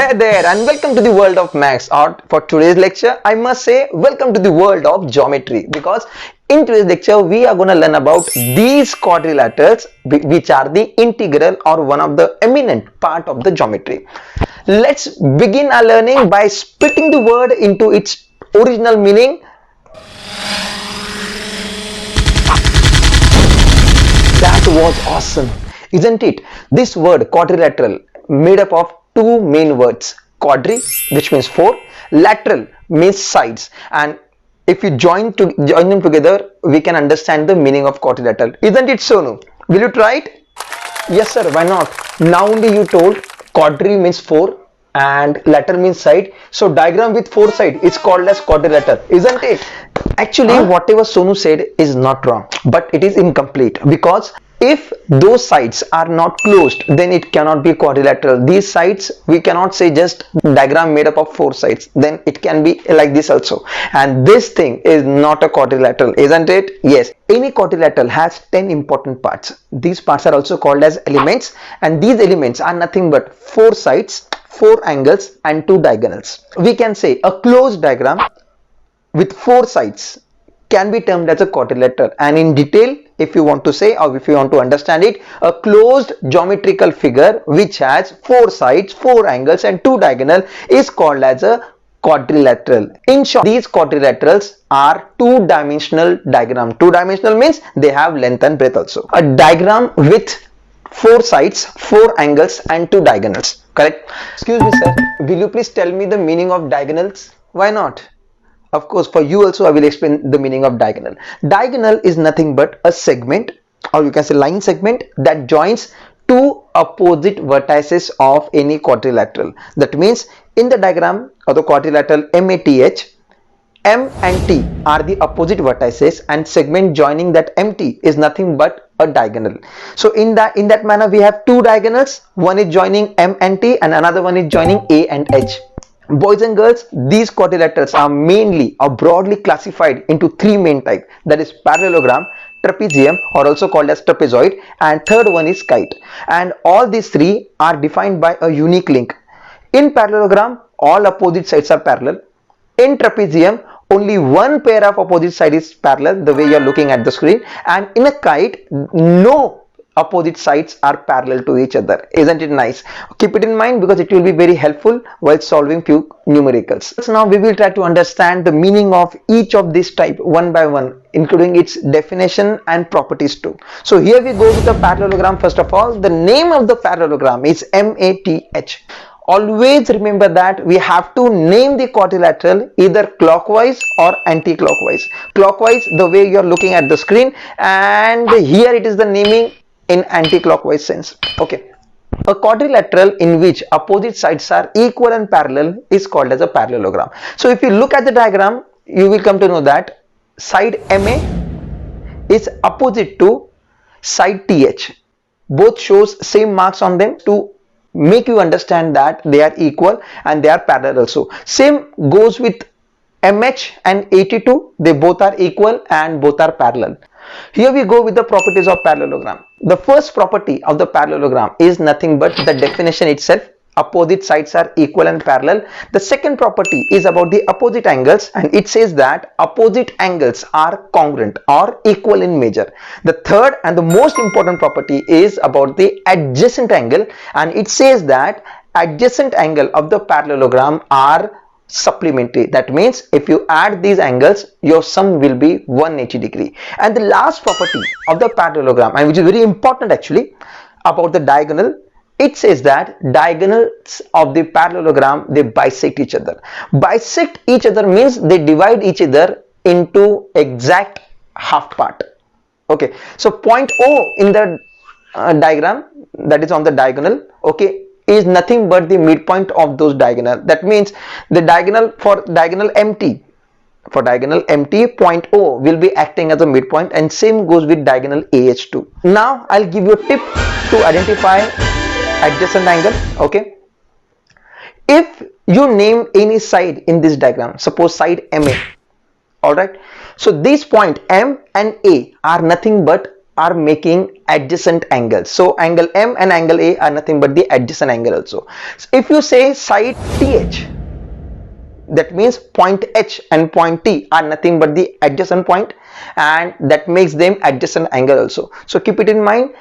Hey there and welcome to the world of maths, or for today's lecture I must say welcome to the world of geometry, because in today's lecture we are going to learn about these quadrilaterals which are the integral or one of the eminent part of the geometry. Let's begin our learning by splitting the word into its original meaning. That was awesome, isn't it? This word quadrilateral made up of two main words: quadri, which means four; lateral means sides. And if you join them together, we can understand the meaning of quadrilateral. Isn't it, Sonu? Will you try it? Yes, sir. Why not? Now only you told quadri means four and lateral means side. So diagram with four sides is called as quadrilateral, isn't it? Actually, whatever Sonu said is not wrong, but it is incomplete, because if those sides are not closed, then it cannot be quadrilateral. These sides, we cannot say just diagram made up of four sides, then it can be like this also. And this thing is not a quadrilateral, isn't it? Yes. Any quadrilateral has 10 important parts. These parts are also called as elements, and these elements are nothing but four sides, four angles and two diagonals. We can say a closed diagram with four sides can be termed as a quadrilateral, and in detail, if you want to say or if you want to understand it, a closed geometrical figure which has four sides, four angles and two diagonal is called as a quadrilateral. In short, these quadrilaterals are two-dimensional diagram. Two-dimensional means they have length and breadth also. A diagram with four sides, four angles and two diagonals. Correct? Excuse me, sir. Will you please tell me the meaning of diagonals? Why not? Of course, for you also I will explain the meaning of diagonal. Diagonal is nothing but a segment, or you can say line segment, that joins two opposite vertices of any quadrilateral. That means in the diagram of the quadrilateral MATH, M and T are the opposite vertices, and segment joining that MT is nothing but a diagonal. So in that manner we have two diagonals. One is joining M and T and another one is joining A and H. Boys and girls, these quadrilaterals are mainly or broadly classified into three main types, that is parallelogram, trapezium, or also called as trapezoid, and third one is kite. And all these three are defined by a unique link. In parallelogram, all opposite sides are parallel. In trapezium, only one pair of opposite sides is parallel, the way you are looking at the screen. And in a kite, no opposite sides are parallel to each other. Isn't it nice? Keep it in mind, because it will be very helpful while solving few numericals. So now we will try to understand the meaning of each of this type one by one, including its definition and properties too. So here we go with the parallelogram. First of all, the name of the parallelogram is MATH. Always remember that we have to name the quadrilateral either clockwise or anti-clockwise. Clockwise, the way you are looking at the screen, and here it is the naming in anti-clockwise sense. Okay. A quadrilateral in which opposite sides are equal and parallel is called as a parallelogram. So if you look at the diagram, you will come to know that side MA is opposite to side TH. Both shows same marks on them to make you understand that they are equal and they are parallel also. Same goes with MH and 82. They both are equal and both are parallel. Here we go with the properties of parallelogram. The first property of the parallelogram is nothing but the definition itself. Opposite sides are equal and parallel. The second property is about the opposite angles, and it says that opposite angles are congruent or equal in measure. The third and the most important property is about the adjacent angle, and it says that adjacent angle of the parallelogram are supplementary. That means if you add these angles, your sum will be 180 degree. And the last property of the parallelogram, and which is very important actually, about the diagonal, it says that diagonals of the parallelogram, they bisect each other. Bisect each other means they divide each other into exact half part. Okay, so point O in the diagram, that is on the diagonal, okay, is nothing but the midpoint of those diagonal. That means the diagonal for diagonal MT, point O will be acting as a midpoint, and same goes with diagonal AH2. Now I'll give you a tip to identify adjacent angle. Okay, if you name any side in this diagram, suppose side MA, all right, so this point M and A are nothing but are making adjacent angles. So angle M and angle A are nothing but the adjacent angle also. So if you say side TH, that means point H and point T are nothing but the adjacent point, and that makes them adjacent angle also. So keep it in mind,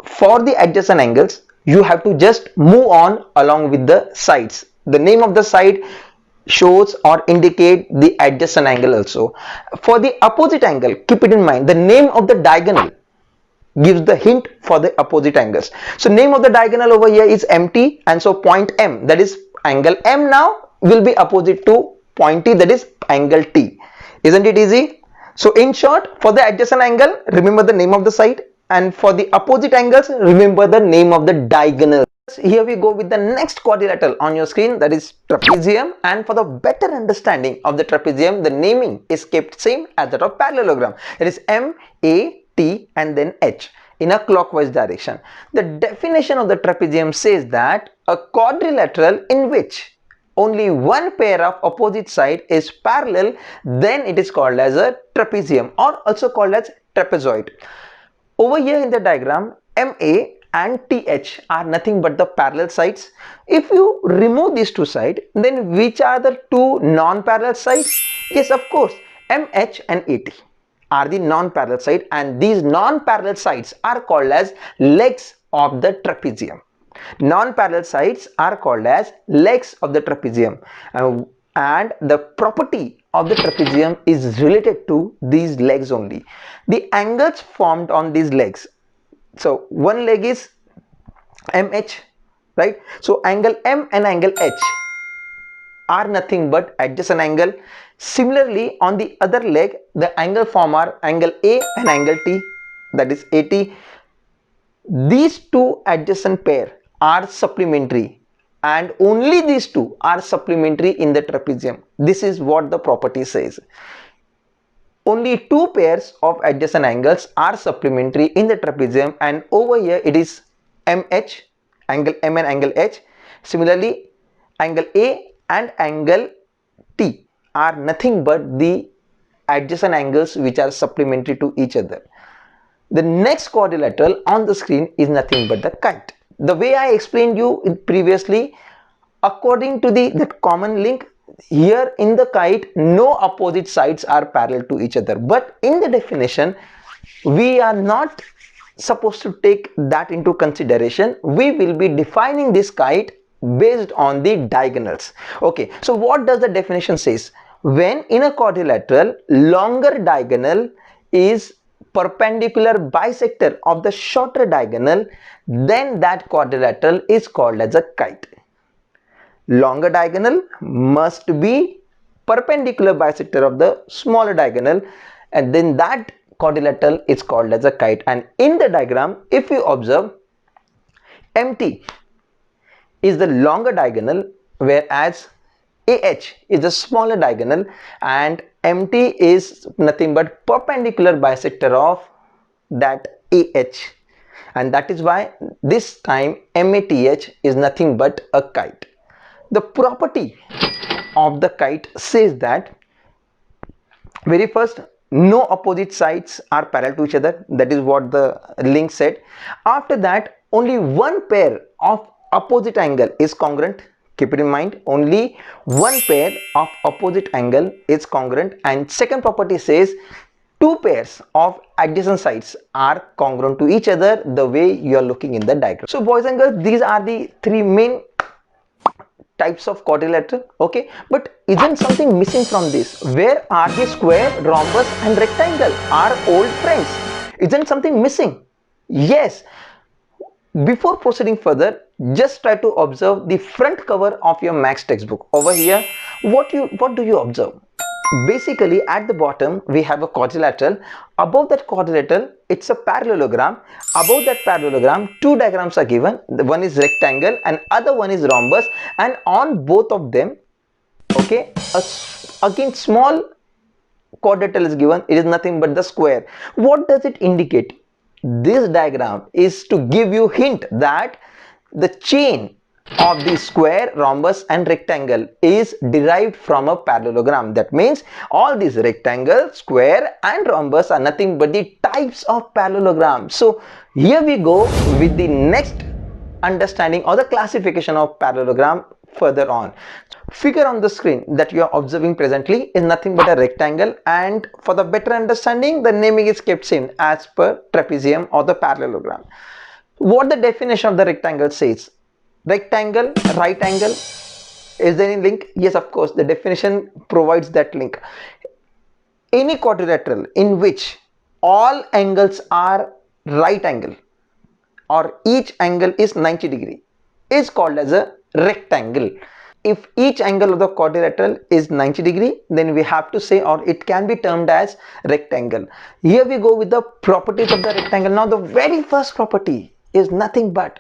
for the adjacent angles you have to just move on along with the sides. The name of the side shows or indicate the adjacent angle also. For the opposite angle, keep it in mind, the name of the diagonal gives the hint for the opposite angles. So name of the diagonal over here is MT, and so point M, that is angle M, now will be opposite to point T, that is angle T. Isn't it easy? So in short, for the adjacent angle, remember the name of the side, and for the opposite angles, remember the name of the diagonal. Here we go with the next quadrilateral on your screen, that is trapezium. And for the better understanding of the trapezium, the naming is kept same as that of parallelogram. That is M, A, T and then H in a clockwise direction. The definition of the trapezium says that a quadrilateral in which only one pair of opposite side is parallel, then it is called as a trapezium, or also called as trapezoid. Over here in the diagram, MA and TH are nothing but the parallel sides. If you remove these two sides, then which are the two non-parallel sides? Yes, of course, MH and AT are the non-parallel side, and these non-parallel sides are called as legs of the trapezium. Non-parallel sides are called as legs of the trapezium, and the property of the trapezium is related to these legs only. The angles formed on these legs, so one leg is MH, right? So angle M and angle H are nothing but adjacent angle. Similarly, on the other leg, the angle form are angle A and angle T, that is AT. These two adjacent pair are supplementary, and only these two are supplementary in the trapezium. This is what the property says. Only two pairs of adjacent angles are supplementary in the trapezium, and over here it is MH, angle M and angle H. Similarly, angle A and angle T are nothing but the adjacent angles which are supplementary to each other. The next quadrilateral on the screen is nothing but the kite. The way I explained you previously, according to the common link, here in the kite no opposite sides are parallel to each other, but in the definition we are not supposed to take that into consideration. We will be defining this kite based on the diagonals. Okay, so what does the definition says? When in a quadrilateral, longer diagonal is perpendicular bisector of the shorter diagonal, then that quadrilateral is called as a kite. Longer diagonal must be perpendicular bisector of the smaller diagonal, and then that quadrilateral is called as a kite. And in the diagram, if you observe, MT is the longer diagonal, whereas AH is the smaller diagonal, and MT is nothing but perpendicular bisector of that AH, and that is why this time MATH is nothing but a kite. The property of the kite says that, very first, no opposite sides are parallel to each other. That is what the link said. After that, only one pair of opposite angle is congruent. Keep it in mind, only one pair of opposite angle is congruent. And second property says two pairs of adjacent sides are congruent to each other, the way you are looking in the diagram. So boys and girls, these are the three main types of quadrilateral. Okay, but isn't something missing from this? Where are the square, rhombus and rectangle are old friends? Isn't something missing? Yes. Before proceeding further, just try to observe the front cover of your maths textbook. Over here, what do you observe? Basically, at the bottom we have a quadrilateral. Above that quadrilateral, it's a parallelogram. Above that parallelogram, two diagrams are given. One is rectangle and other one is rhombus, and on both of them, okay, again small quadrilateral is given. It is nothing but the square. What does it indicate? This diagram is to give you hint that the chain of the square, rhombus and rectangle is derived from a parallelogram. That means all these rectangle, square and rhombus are nothing but the types of parallelogram. So here we go with the next understanding or the classification of parallelogram further on. Figure on the screen that you are observing presently is nothing but a rectangle, and for the better understanding the naming is kept same as per trapezium or the parallelogram. What the definition of the rectangle says: rectangle, right angle. Is there any link? Yes, of course, the definition provides that link. Any quadrilateral in which all angles are right angle or each angle is 90 degree is called as a rectangle. If each angle of the quadrilateral is 90 degree, then we have to say, or it can be termed as rectangle. Here we go with the properties of the rectangle. Now the very first property is nothing but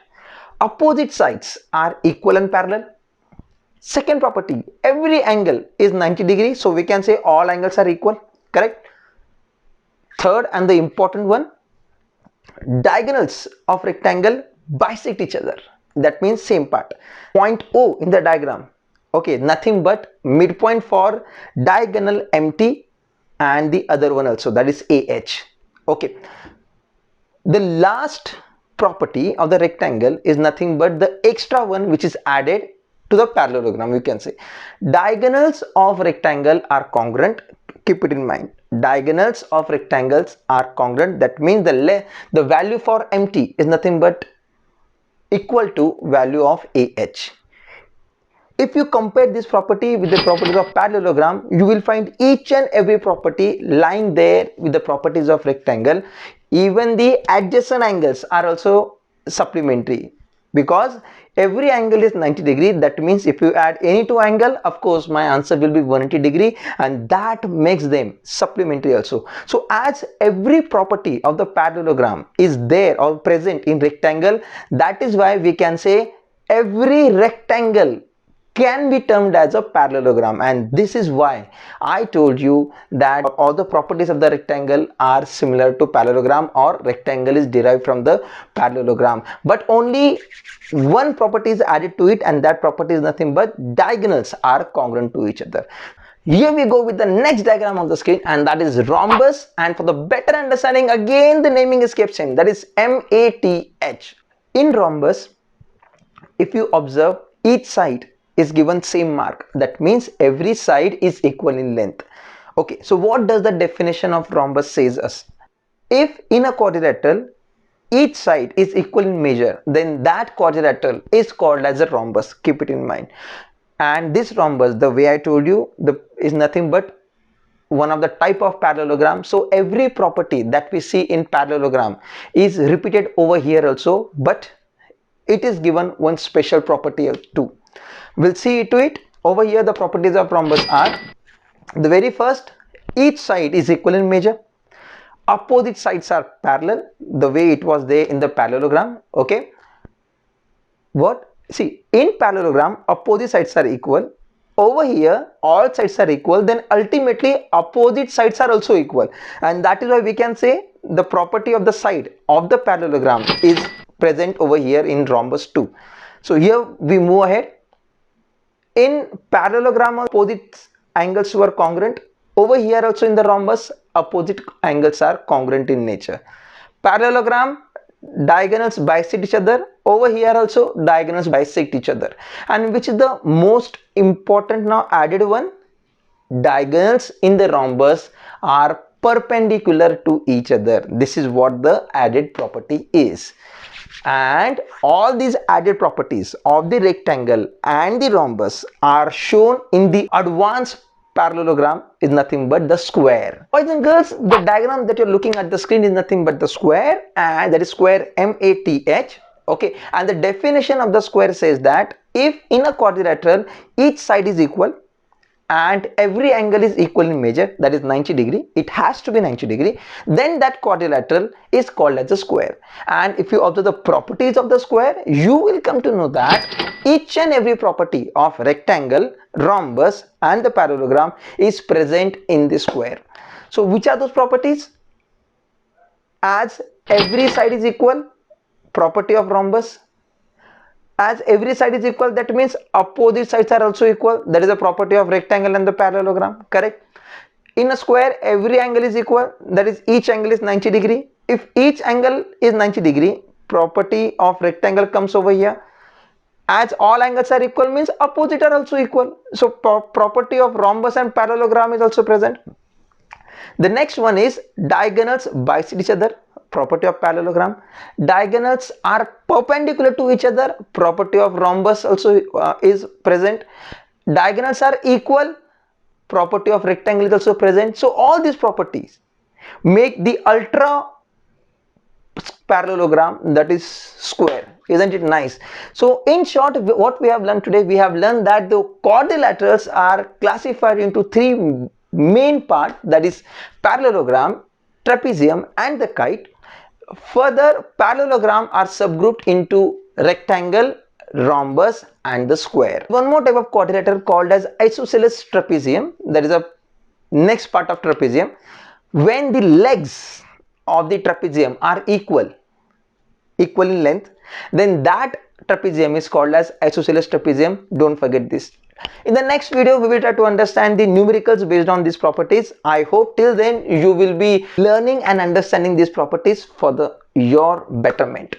opposite sides are equal and parallel. Second property, every angle is 90 degree, so we can say all angles are equal, correct? Third and the important one, diagonals of rectangle bisect each other. That means same part. Point O in the diagram, okay, nothing but midpoint for diagonal MT and the other one also, that is AH. Okay, the last property of the rectangle is nothing but the extra one which is added to the parallelogram. You can say diagonals of rectangle are congruent. Keep it in mind, diagonals of rectangles are congruent. That means the value for MT is nothing but equal to value of AH. If you compare this property with the properties of parallelogram, you will find each and every property lying there with the properties of rectangle. Even the adjacent angles are also supplementary, because every angle is 90 degree. That means if you add any two angle, of course my answer will be 180 degree, and that makes them supplementary also. So as every property of the parallelogram is there or present in rectangle, that is why we can say every rectangle can be termed as a parallelogram. And this is why I told you that all the properties of the rectangle are similar to parallelogram, or rectangle is derived from the parallelogram, but only one property is added to it, and that property is nothing but diagonals are congruent to each other. Here we go with the next diagram on the screen, and that is rhombus. And for the better understanding, again the naming is kept same, that is MATH. In rhombus, if you observe, each side is given same mark. That means every side is equal in length. Okay, so what does the definition of rhombus says us? If in a quadrilateral each side is equal in measure, then that quadrilateral is called as a rhombus. Keep it in mind. And this rhombus, the way I told you, is nothing but one of the type of parallelogram. So every property that we see in parallelogram is repeated over here also, but it is given one special property too. We'll see to it. Over here the properties of rhombus are: the very first, each side is equal in measure, opposite sides are parallel, the way it was there in the parallelogram. Okay, what, see, in parallelogram opposite sides are equal. Over here all sides are equal, then ultimately opposite sides are also equal, and that is why we can say the property of the side of the parallelogram is present over here in rhombus too. So here we move ahead. In parallelogram opposite angles were congruent. Over here also in the rhombus opposite angles are congruent in nature. Parallelogram, diagonals bisect each other. Over here also diagonals bisect each other. And which is the most important now added one? Diagonals in the rhombus are perpendicular to each other. This is what the added property is. And all these added properties of the rectangle and the rhombus are shown in the advanced parallelogram is nothing but the square. Boys and girls, the diagram that you're looking at the screen is nothing but the square, and that is square MATH. Okay, and the definition of the square says that if in a quadrilateral each side is equal and every angle is equal in measure, that is 90 degree, it has to be 90 degree, then that quadrilateral is called as a square. And if you observe the properties of the square, you will come to know that each and every property of rectangle, rhombus and the parallelogram is present in the square. So which are those properties? As every side is equal, property of rhombus. As every side is equal, that means opposite sides are also equal. That is a property of rectangle and the parallelogram, correct? In a square, every angle is equal, that is each angle is 90 degree. If each angle is 90 degree, property of rectangle comes over here. As all angles are equal means opposite are also equal. So property of rhombus and parallelogram is also present. The next one is diagonals bisect each other, property of parallelogram. Diagonals are perpendicular to each other, property of rhombus also is present. Diagonals are equal, property of rectangle is also present. So all these properties make the ultra parallelogram, that is square. Isn't it nice? So in short, what we have learned today, we have learned that the quadrilaterals are classified into three main parts, that is parallelogram, trapezium and the kite. Further, parallelogram are subgrouped into rectangle, rhombus and the square. One more type of quadrilateral called as isosceles trapezium, that is a next part of trapezium. When the legs of the trapezium are equal in length, then that trapezium is called as isosceles trapezium. Don't forget this. In the next video, we will try to understand the numericals based on these properties. I hope till then you will be learning and understanding these properties for your betterment.